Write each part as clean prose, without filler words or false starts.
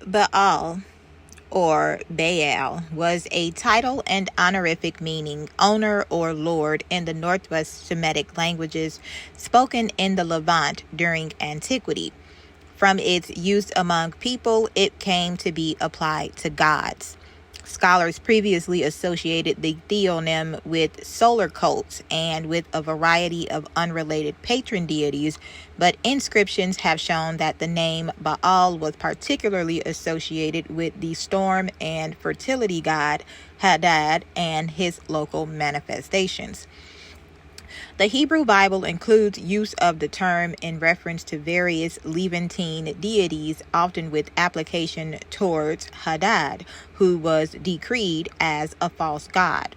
Baal, or Baal, was a title and honorific meaning owner or lord in the Northwest Semitic languages spoken in the Levant during antiquity. From its use among people, it came to be applied to gods. Scholars previously associated the theonym with solar cults and with a variety of unrelated patron deities, but inscriptions have shown that the name Baal was particularly associated with the storm and fertility god Hadad and his local manifestations. The Hebrew Bible includes use of the term in reference to various Levantine deities, often with application towards Hadad, who was decreed as a false god.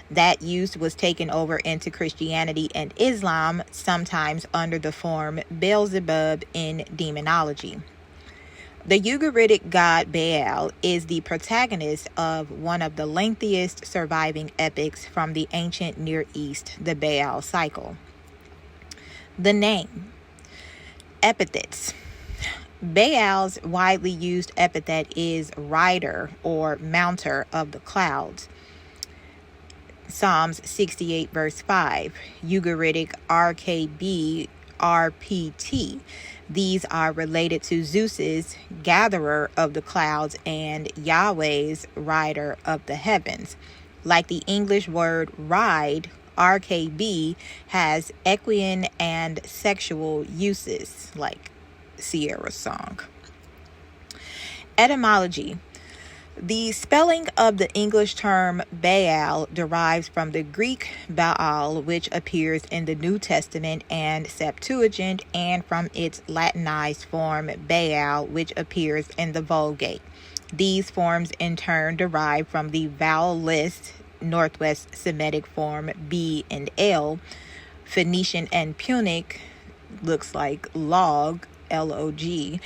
That use was taken over into Christianity and Islam, sometimes under the form Beelzebub in demonology. The Ugaritic god Baal is the protagonist of one of the lengthiest surviving epics from the ancient Near East, the Baal cycle. The name. Epithets. Baal's widely used epithet is rider or mounter of the clouds. Psalms 68 verse 5. Ugaritic RKB RPT. These are related to Zeus's gatherer of the clouds and Yahweh's rider of the heavens. Like the English word ride, RKB has equine and sexual uses, like Sierra's song. Etymology. The spelling of the English term Baal derives from the Greek Baal, which appears in the New Testament and Septuagint, and from its Latinized form Baal, which appears in the Vulgate. These forms in turn derive from the vowel-less Northwest Semitic form B and L. Phoenician and Punic looks like log, L-O-G.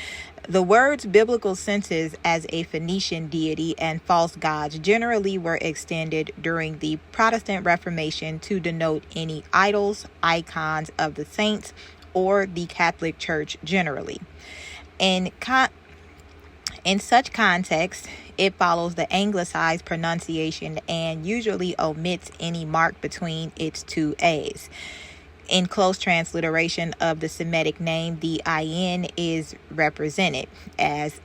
The word's biblical senses as a Phoenician deity and false gods generally were extended during the Protestant Reformation to denote any idols, icons of the saints, or the Catholic Church generally. In such context, it follows the anglicized pronunciation and usually omits any mark between its two A's. In close transliteration of the Semitic name, the IN is represented as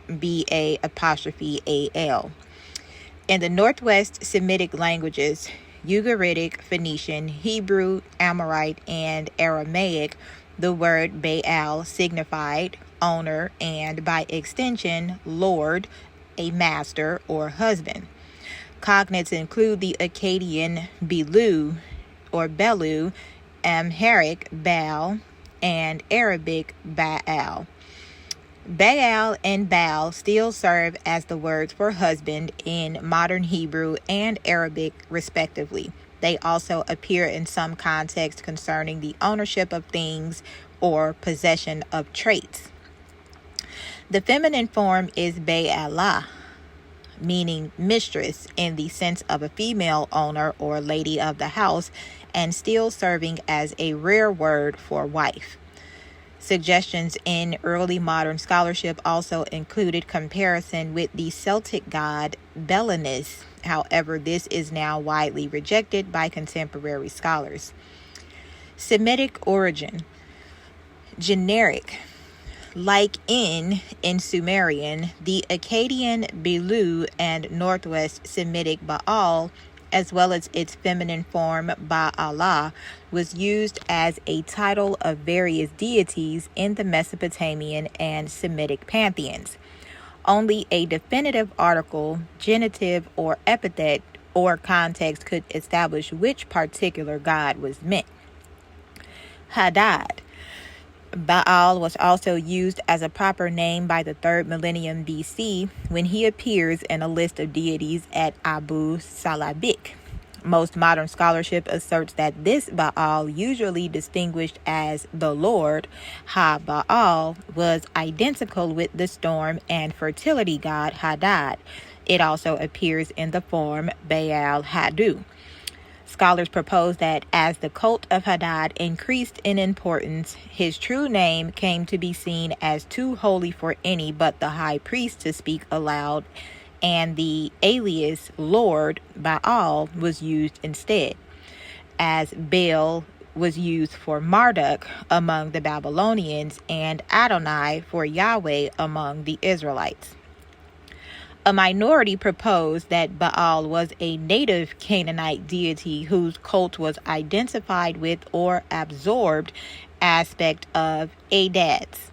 BA''AL. In the Northwest Semitic languages, Ugaritic, Phoenician, Hebrew, Amorite, and Aramaic, the word Baal signified owner and, by extension, lord, a master, or husband. Cognates include the Akkadian Belu or Belu, Amharic Baal, and Arabic Baal. Baal and Baal still serve as the words for husband in modern Hebrew and Arabic, respectively. They also appear in some contexts concerning the ownership of things or possession of traits. The feminine form is Baalah, meaning mistress in the sense of a female owner or lady of the house, and still serving as a rare word for wife. Suggestions in early modern scholarship also included comparison with the Celtic god Belenus. However, this is now widely rejected by contemporary scholars. Semitic origin. Generic. Like in Sumerian, the Akkadian Belu and Northwest Semitic Baal, as well as its feminine form Ba'alah, was used as a title of various deities in the Mesopotamian and Semitic pantheons. Only a definitive article, genitive, or epithet or context could establish which particular god was meant. Hadad. Baal was also used as a proper name by the 3rd millennium BC when he appears in a list of deities at Abu Salabik. Most modern scholarship asserts that this Baal, usually distinguished as the Lord, Ha-Baal, was identical with the storm and fertility god Hadad. It also appears in the form Baal Hadu. Scholars propose that as the cult of Hadad increased in importance, his true name came to be seen as too holy for any but the high priest to speak aloud, and the alias Lord Baal was used instead, as Baal was used for Marduk among the Babylonians and Adonai for Yahweh among the Israelites. A minority proposed that Baal was a native Canaanite deity whose cult was identified with or absorbed aspect of Adads.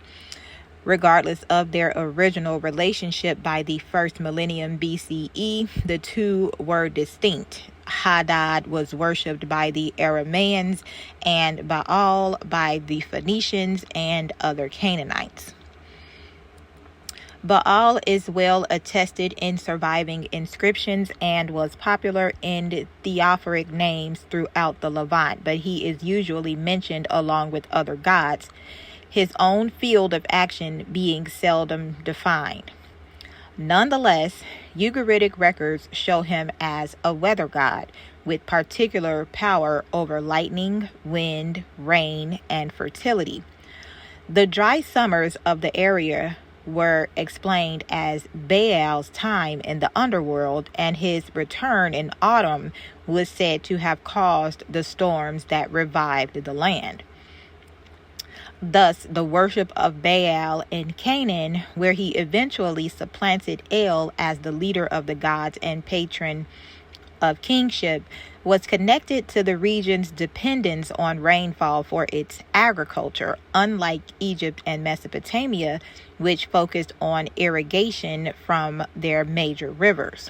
Regardless of their original relationship by the first millennium BCE, the two were distinct. Hadad was worshipped by the Arameans and Baal by the Phoenicians and other Canaanites. Baal is well attested in surviving inscriptions and was popular in theophoric names throughout the Levant, but he is usually mentioned along with other gods, his own field of action being seldom defined. Nonetheless, Ugaritic records show him as a weather god with particular power over lightning, wind, rain, and fertility. The dry summers of the area were explained as Baal's time in the Underworld, and his return in autumn was said to have caused the storms that revived the land. Thus, the worship of Baal in Canaan, where he eventually supplanted El as the leader of the gods and patron of kingship, was connected to the region's dependence on rainfall for its agriculture, unlike Egypt and Mesopotamia, which focused on irrigation from their major rivers.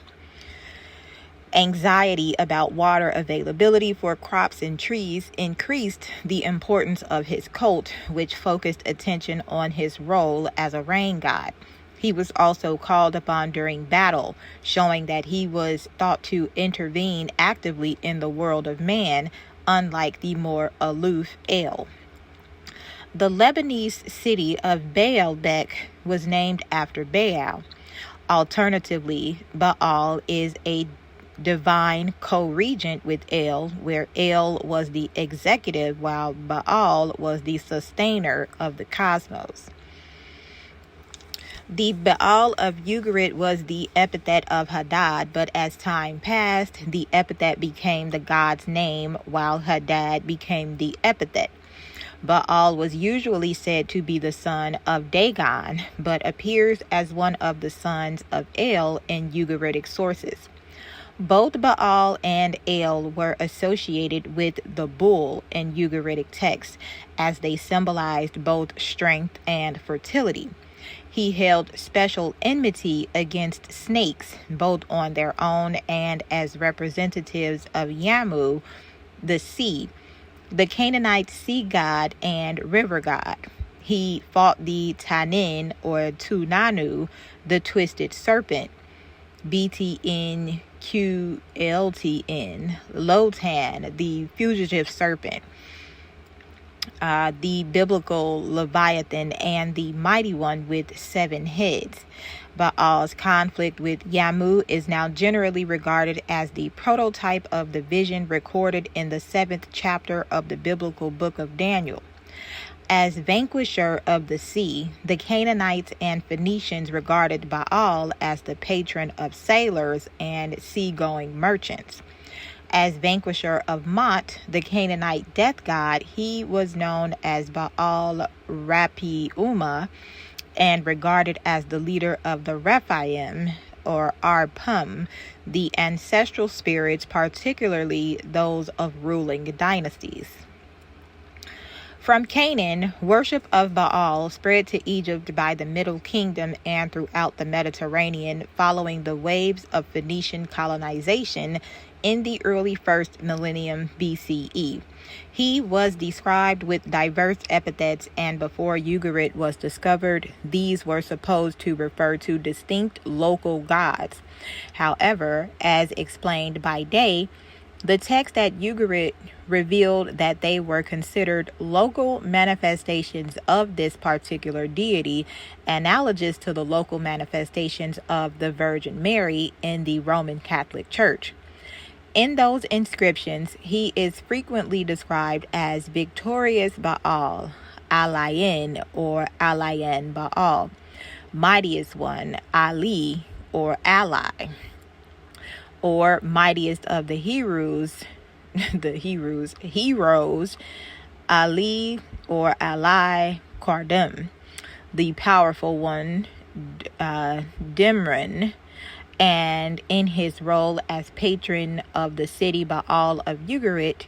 Anxiety about water availability for crops and trees increased the importance of his cult, which focused attention on his role as a rain god. He was also called upon during battle, showing that he was thought to intervene actively in the world of man, unlike the more aloof El. The Lebanese city of Baalbek was named after Baal. Alternatively, Baal is a divine co-regent with El, where El was the executive while Baal was the sustainer of the cosmos. The Baal of Ugarit was the epithet of Hadad, but as time passed, the epithet became the god's name, while Hadad became the epithet. Baal was usually said to be the son of Dagon, but appears as one of the sons of El in Ugaritic sources. Both Baal and El were associated with the bull in Ugaritic texts, as they symbolized both strength and fertility. He held special enmity against snakes, both on their own and as representatives of Yamu, the sea, the Canaanite sea god and river god. He fought the Tanin or Tunanu, the twisted serpent, BTNQLTN, Lotan, the fugitive serpent, the biblical Leviathan, and the mighty one with 7 heads. Baal's conflict with Yamu is now generally regarded as the prototype of the vision recorded in the 7th chapter of the biblical book of Daniel. As vanquisher of the sea, the Canaanites and Phoenicians regarded Baal as the patron of sailors and seagoing merchants. As vanquisher of Mot, the Canaanite death god, he was known as Baal Rapi-Uma and regarded as the leader of the Rephaim or Arpum, the ancestral spirits, particularly those of ruling dynasties. From Canaan, worship of Baal spread to Egypt by the Middle Kingdom and throughout the Mediterranean following the waves of Phoenician colonization in the early 1st millennium BCE. He was described with diverse epithets, and before Ugarit was discovered, these were supposed to refer to distinct local gods. However, as explained by Day, the text at Ugarit revealed that they were considered local manifestations of this particular deity, analogous to the local manifestations of the Virgin Mary in the Roman Catholic Church. In those inscriptions, he is frequently described as victorious Baal, Alayin or Alayan Baal, mightiest one, Ali or ally, or mightiest of the heroes, heroes, Ali or ally Kardum, the powerful one, Dimran, and in his role as patron of the city Baal Ugarit,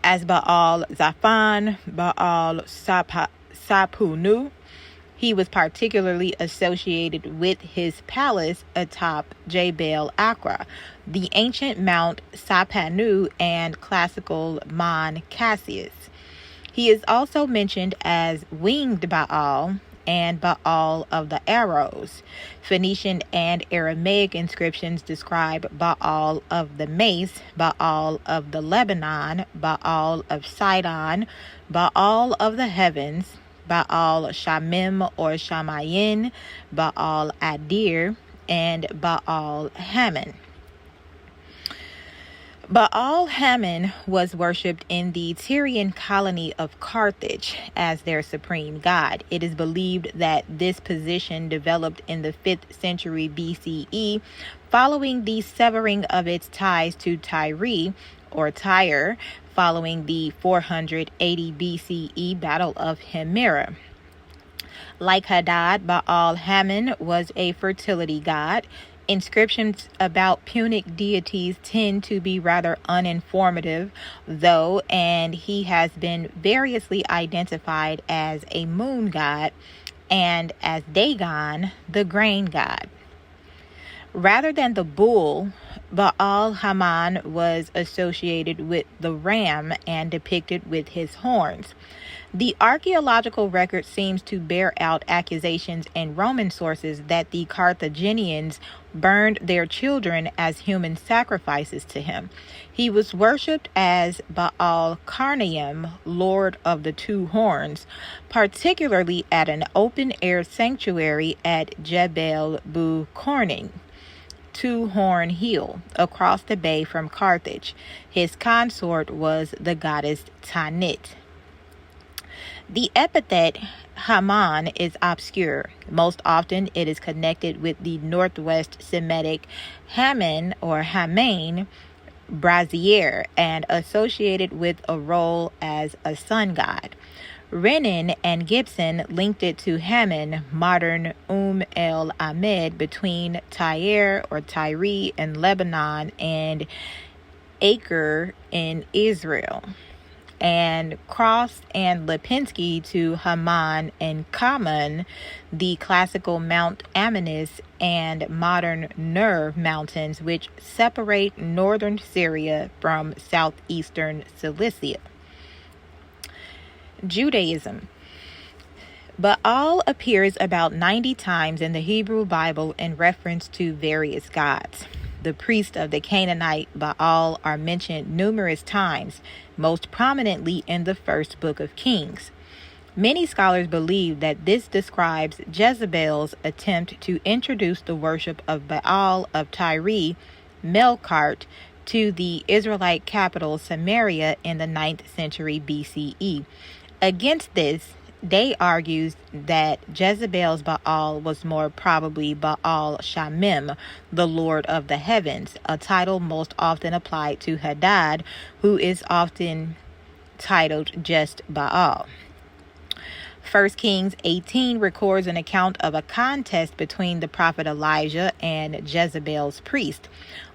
as Baal Zaphon, Baal Sapunu. He was particularly associated with his palace atop Jebel Akra, the ancient Mount Sapanu, and classical Mon Cassius. He is also mentioned as winged Baal and Baal of the arrows. Phoenician and Aramaic inscriptions describe Baal of the mace, Baal of the Lebanon, Baal of Sidon, Baal of the heavens, Baal Shamim or Shamayin, Baal Adir, and Baal Hammon. Baal Hammon was worshipped in the Tyrian colony of Carthage as their supreme god. It is believed that this position developed in the 5th century BCE following the severing of its ties to Tyre or Tyre following the 480 BCE Battle of Himera. Like Hadad, Baal Hammon was a fertility god. Inscriptions about Punic deities tend to be rather uninformative, though, and he has been variously identified as a moon god and as Dagon, the grain god. Rather than the bull, Baal Hammon was associated with the ram and depicted with his horns. The archaeological record seems to bear out accusations in Roman sources that the Carthaginians burned their children as human sacrifices to him. He was worshipped as Baal Karnaim, Lord of the Two Horns, particularly at an open-air sanctuary at Jebel Bu Korning, Two Horn Hill, across the bay from Carthage. His consort was the goddess Tanit. The epithet Haman is obscure. Most often it is connected with the Northwest Semitic Haman or Hamain, brazier, and associated with a role as a sun god. Renan and Gibson linked it to Haman, modern el Ahmed, between Tyre or Tyre in Lebanon and Acre in Israel, and Cross and Lipinski to Haman and Kaman, the classical Mount Amanus and modern Nur mountains, which separate northern Syria from southeastern Cilicia. Judaism. Baal appears about 90 times in the Hebrew Bible in reference to various gods. The priests of the Canaanite Baal are mentioned numerous times, most prominently in the first book of Kings. Many scholars believe that this describes Jezebel's attempt to introduce the worship of Baal of Tyre, Melkart, to the Israelite capital Samaria in the 9th century BCE. Against this, they argues that Jezebel's Baal was more probably Baal Shamim, the Lord of the Heavens, a title most often applied to Hadad, who is often titled just Baal. 1 Kings 18 records an account of a contest between the prophet Elijah and Jezebel's priest.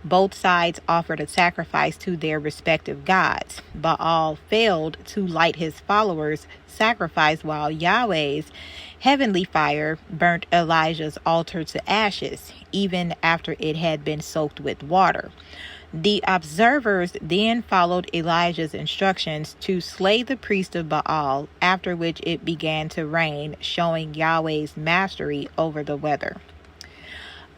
Both sides offered a sacrifice to their respective gods. Baal failed to light his followers' sacrifice, while Yahweh's heavenly fire burnt Elijah's altar to ashes, even after it had been soaked with water. The observers then followed Elijah's instructions to slay the priest of Baal, after which it began to rain, showing Yahweh's mastery over the weather.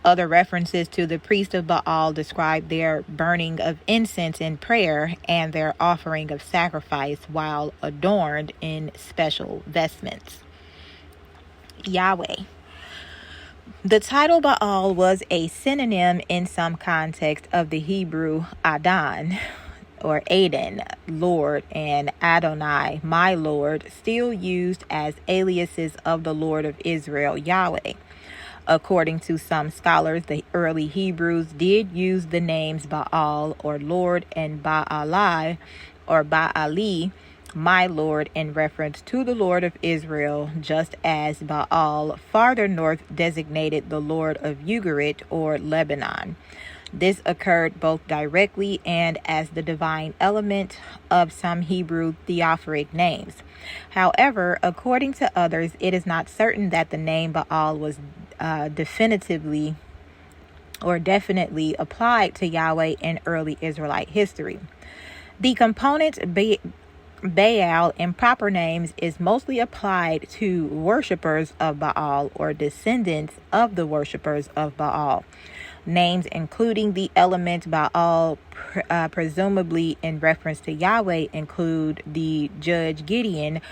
Other references to the priest of Baal describe their burning of incense in prayer and their offering of sacrifice while adorned in special vestments. Yahweh. The title Baal was a synonym in some context of the Hebrew Adon, or Adon, Lord, and Adonai, my Lord, still used as aliases of the Lord of Israel, Yahweh. According to some scholars, the early Hebrews did use the names Baal, or Lord, and Baalai, or Baali, my Lord, in reference to the Lord of Israel, just as Baal farther north designated the Lord of Ugarit, or Lebanon. This occurred both directly and as the divine element of some Hebrew theophoric names. However, according to others, it is not certain that the name Baal was definitely applied to Yahweh in early Israelite history. The component Baal in proper names is mostly applied to worshippers of Baal or descendants of the worshippers of Baal. Names including the element Baal, presumably in reference to Yahweh, include the judge Gideon,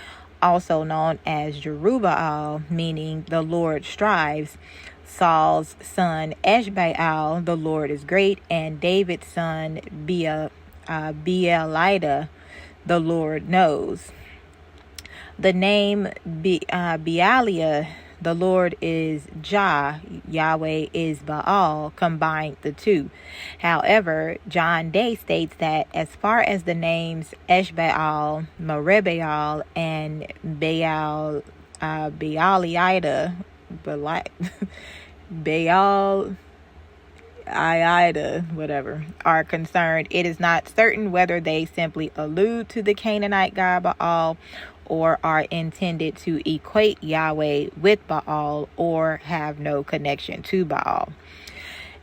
also known as Jerubbaal, meaning the Lord strives, Saul's son Eshbaal, the Lord is great, and David's son Beelida, the Lord knows. The name Bealiah, the Lord is Jah, Yahweh is Baal, combined the two. However, John Day states that as far as the names Eshbaal, Merebaal, and Bealiada, whatever, are concerned, it is not certain whether they simply allude to the Canaanite god Baal or are intended to equate Yahweh with Baal or have no connection to Baal.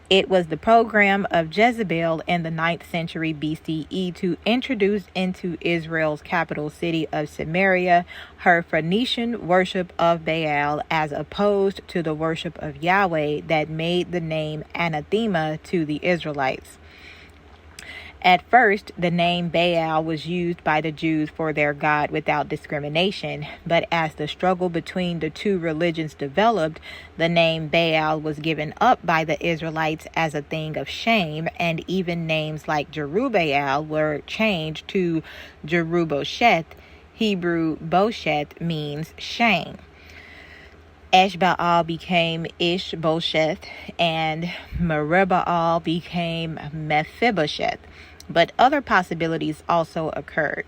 It was the program of Jezebel in the 9th century BCE to introduce into Israel's capital city of Samaria her Phoenician worship of Baal as opposed to the worship of Yahweh that made the name anathema to the Israelites. At first, the name Baal was used by the Jews for their god without discrimination, but as the struggle between the two religions developed, the name Baal was given up by the Israelites as a thing of shame, and even names like Jerubbaal were changed to Jerubosheth. Hebrew Bosheth means shame. Eshbaal became Ishbosheth, and Merebaal became Mephibosheth. But other possibilities also occurred.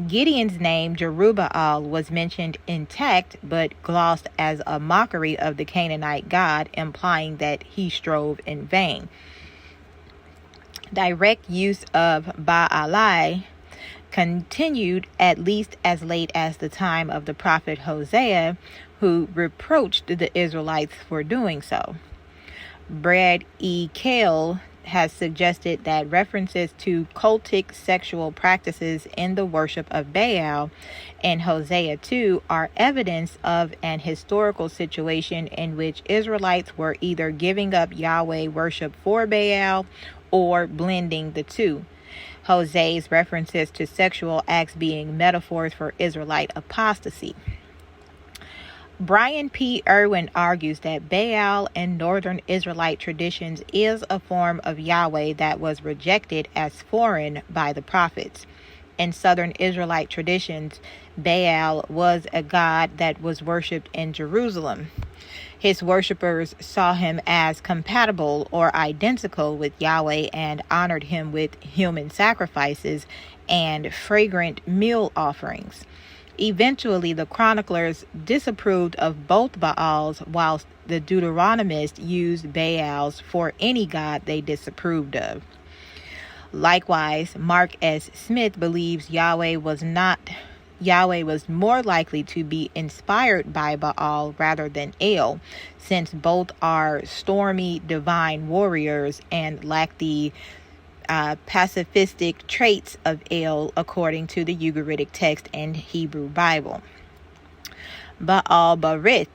Gideon's name, Jerubbaal, was mentioned intact but glossed as a mockery of the Canaanite god, implying that he strove in vain. Direct use of Baalai continued at least as late as the time of the prophet Hosea, who reproached the Israelites for doing so. Brad E. Kale has suggested that references to cultic sexual practices in the worship of Baal in Hosea 2 are evidence of an historical situation in which Israelites were either giving up Yahweh worship for Baal or blending the two. Hosea's references to sexual acts being metaphors for Israelite apostasy. Brian P. Irwin argues that Baal in Northern Israelite traditions is a form of Yahweh that was rejected as foreign by the prophets. In Southern Israelite traditions, Baal was a god that was worshipped in Jerusalem. His worshippers saw him as compatible or identical with Yahweh and honored him with human sacrifices and fragrant meal offerings. Eventually, the chroniclers disapproved of both Baals, whilst the Deuteronomists used Baals for any god they disapproved of. Likewise, Mark S. Smith believes Yahweh was more likely to be inspired by Baal rather than El, since both are stormy divine warriors and lack the pacifistic traits of El according to the Ugaritic text and Hebrew Bible. Baal Berith,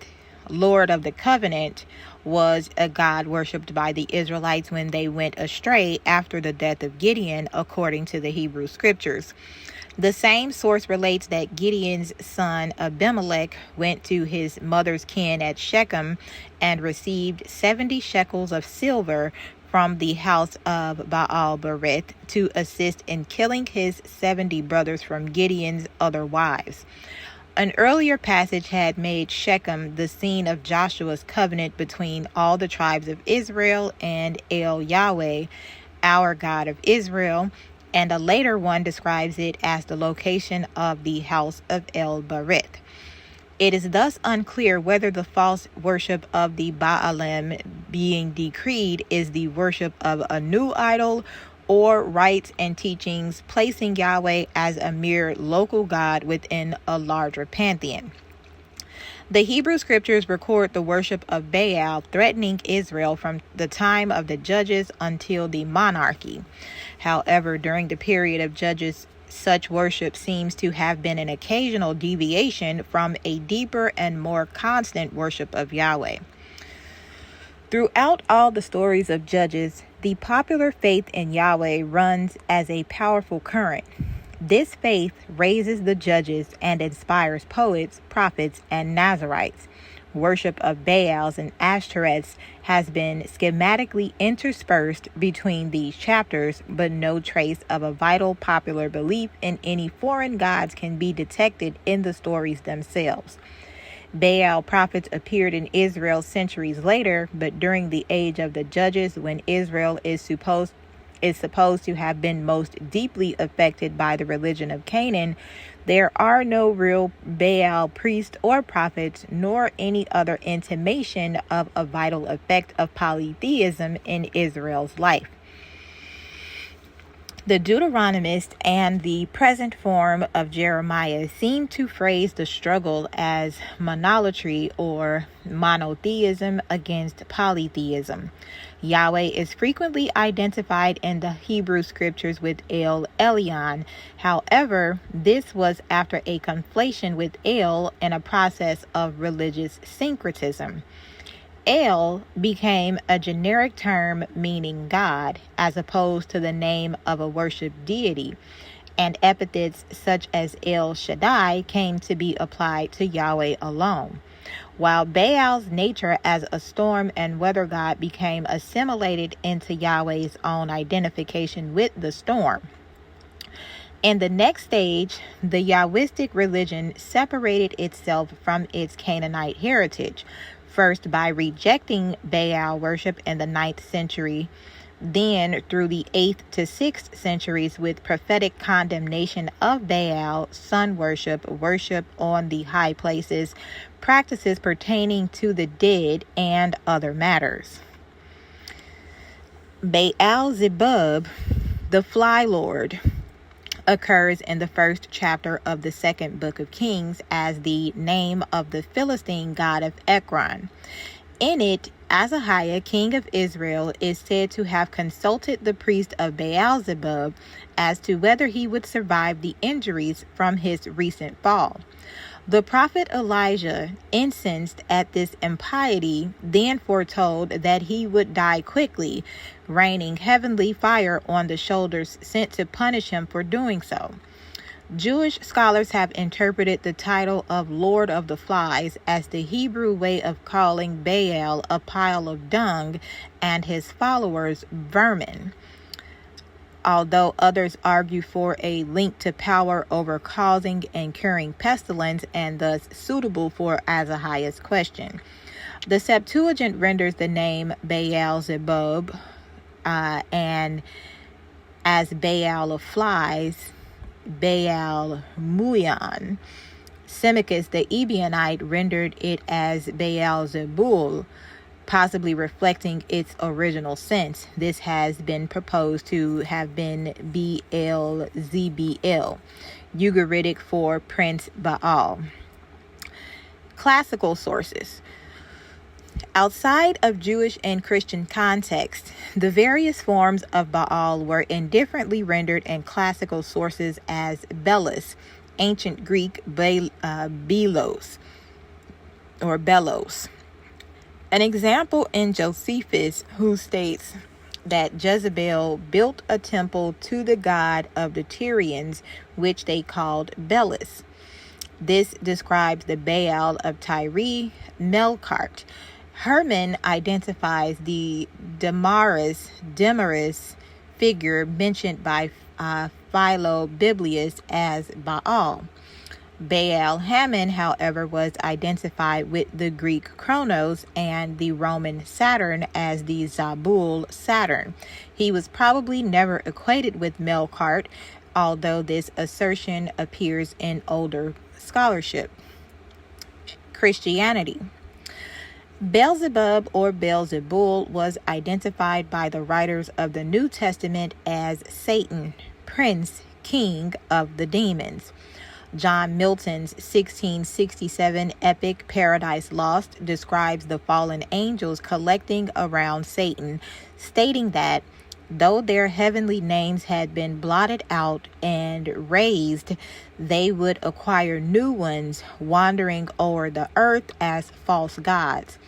Lord of the Covenant, was a god worshipped by the Israelites when they went astray after the death of Gideon according to the Hebrew scriptures. The same source relates that Gideon's son Abimelech went to his mother's kin at Shechem and received 70 shekels of silver from the house of Baal Berith to assist in killing his 70 brothers from Gideon's other wives. An earlier passage had made Shechem the scene of Joshua's covenant between all the tribes of Israel and El Yahweh, our God of Israel, and a later one describes it as the location of the house of El Berith. It is thus unclear whether the false worship of the Baalim being decreed is the worship of a new idol or rites and teachings placing Yahweh as a mere local god within a larger pantheon. The Hebrew scriptures record the worship of Baal threatening Israel from the time of the judges until the monarchy. However, during the period of judges, such worship seems to have been an occasional deviation from a deeper and more constant worship of Yahweh. Throughout all the stories of Judges, the popular faith in Yahweh runs as a powerful current. This faith raises the judges and inspires poets, prophets, and Nazarites. Worship of Baals and Ashtoreths has been schematically interspersed between these chapters, but no trace of a vital popular belief in any foreign gods can be detected in the stories themselves. Baal prophets appeared in Israel centuries later, but during the age of the Judges, when Israel is supposed to have been most deeply affected by the religion of Canaan, there are no real Baal priests or prophets, nor any other intimation of a vital effect of polytheism in Israel's life. The Deuteronomist and the present form of Jeremiah seem to phrase the struggle as monolatry or monotheism against polytheism. Yahweh is frequently identified in the Hebrew scriptures with El Elyon. However, this was after a conflation with El in a process of religious syncretism. El became a generic term meaning God, as opposed to the name of a worshiped deity, and epithets such as El Shaddai came to be applied to Yahweh alone. While Baal's nature as a storm and weather god became assimilated into Yahweh's own identification with the storm. In the next stage, the Yahwistic religion separated itself from its Canaanite heritage, first by rejecting Baal worship in the 9th century, then through the 8th to 6th centuries with prophetic condemnation of Baal, sun worship, worship on the high places, practices pertaining to the dead, and other matters. Baal-zebub, the fly lord, occurs in the first chapter of the 2nd book of Kings as the name of the Philistine god of Ekron. In it, Ahaziah, king of Israel, is said to have consulted the priest of Baal-zebub as to whether he would survive the injuries from his recent fall. The prophet Elijah, incensed at this impiety, then foretold that he would die quickly, raining heavenly fire on the shoulders sent to punish him for doing so. Jewish scholars have interpreted the title of Lord of the Flies as the Hebrew way of calling Baal a pile of dung and his followers vermin, although others argue for a link to power over causing and curing pestilence and thus suitable for Ahaziah's question. The Septuagint renders the name Baal-zebub and as Baal of Flies, Baal-muyon. Symmachus the Ebionite rendered it as Baal-zebul, possibly reflecting its original sense. This has been proposed to have been Baal-zebul, Ugaritic for Prince Baal. Classical sources. Outside of Jewish and Christian context, the various forms of Baal were indifferently rendered in classical sources as Belus, ancient Greek Belos or Belos. An example in Josephus, who states, that Jezebel built a temple to the god of the Tyrians, which they called Belus. This describes the Baal of Tyre, Melkart. Herman identifies the Damaris figure mentioned by Philobiblius as Baal. Baal Hammon, however, was identified with the Greek Kronos and the Roman Saturn as the Zabul Saturn. He was probably never equated with Melkart, although this assertion appears in older scholarship. Christianity. Beelzebub or Beelzebul was identified by the writers of the New Testament as Satan, prince, king of the demons. John Milton's 1667 epic Paradise Lost describes the fallen angels collecting around Satan, stating that though their heavenly names had been blotted out and razed, they would acquire new ones, wandering over the earth as false gods.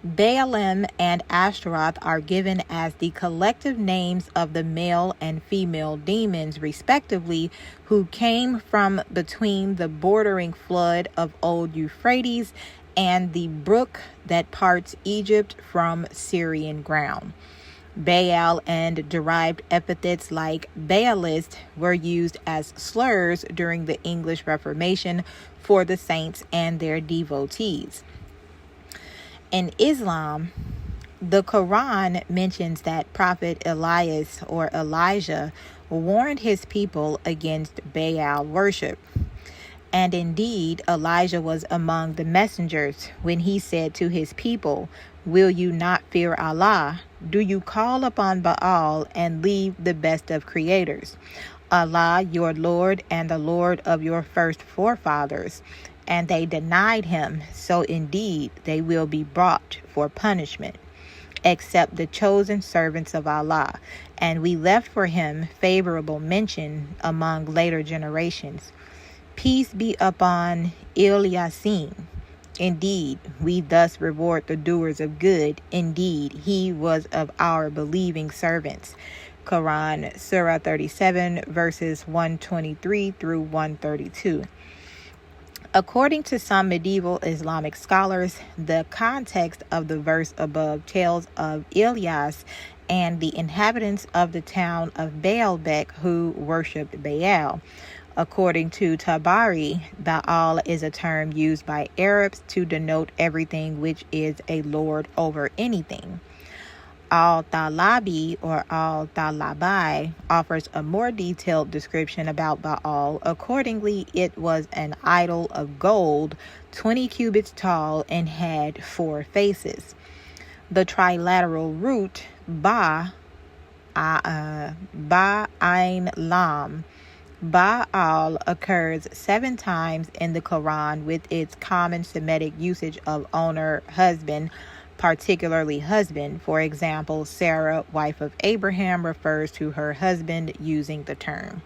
Baalim and Ashtaroth are given as the collective names of the male and female demons, respectively, who came from between the bordering flood of old Euphrates and the brook that parts Egypt from Syrian ground. Baal and derived epithets like Baalist were used as slurs during the English Reformation for the saints and their devotees. In Islam, the Quran mentions that Prophet Elias or Elijah warned his people against Baal worship. And indeed, Elijah was among the messengers when he said to his people, "Will you not fear Allah? Do you call upon Baal and leave the best of creators? Allah, your Lord and the Lord of your first forefathers." And they denied him, so indeed they will be brought for punishment, except the chosen servants of Allah. And we left for him favorable mention among later generations. Peace be upon Ilyasim. Indeed, we thus reward the doers of good. Indeed, he was of our believing servants. Quran, Surah 37, verses 123 through 132. According to some medieval Islamic scholars, the context of the verse above tells of Ilyas and the inhabitants of the town of Baalbek who worshipped Baal. According to Tabari, Baal is a term used by Arabs to denote everything which is a lord over anything. Al-Talabi or Al-Talabai offers a more detailed description about Baal. Accordingly, it was an idol of gold, 20 cubits tall, and had 4 faces. The trilateral root Ba, Ain, Lam, Baal occurs 7 times in the Quran with its common Semitic usage of owner, husband, particularly husband. For example, Sarah, wife of Abraham, refers to her husband using the term.